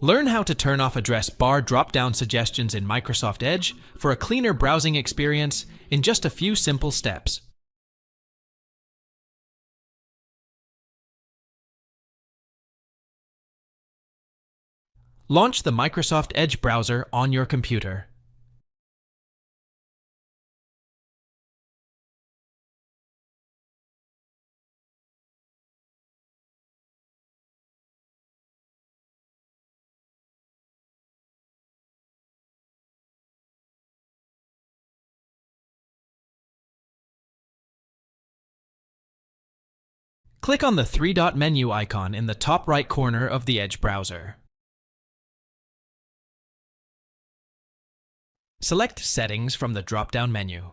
Learn how to turn off address bar drop-down suggestions in Microsoft Edge for a cleaner browsing experience in just a few simple steps. Launch the Microsoft Edge browser on your computer. Click on the three-dot menu icon in the top right corner of the Edge browser. Select Settings from the drop-down menu.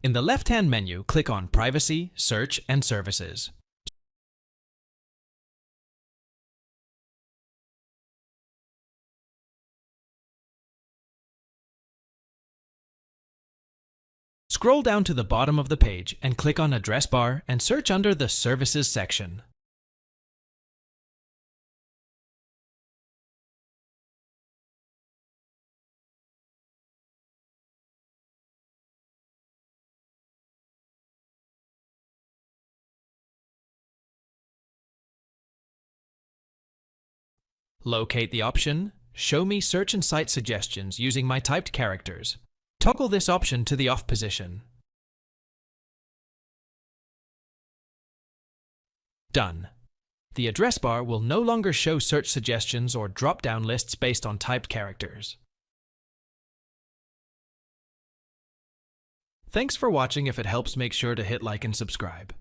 In the left-hand menu, click on Privacy, Search, and Services. Scroll down to the bottom of the page and click on Address Bar and search under the Services section. Locate the option Show me search and site suggestions using my typed characters. Toggle this option to the off position. Done. The address bar will no longer show search suggestions or drop-down lists based on typed characters. Thanks for watching. If it helps, make sure to hit like and subscribe.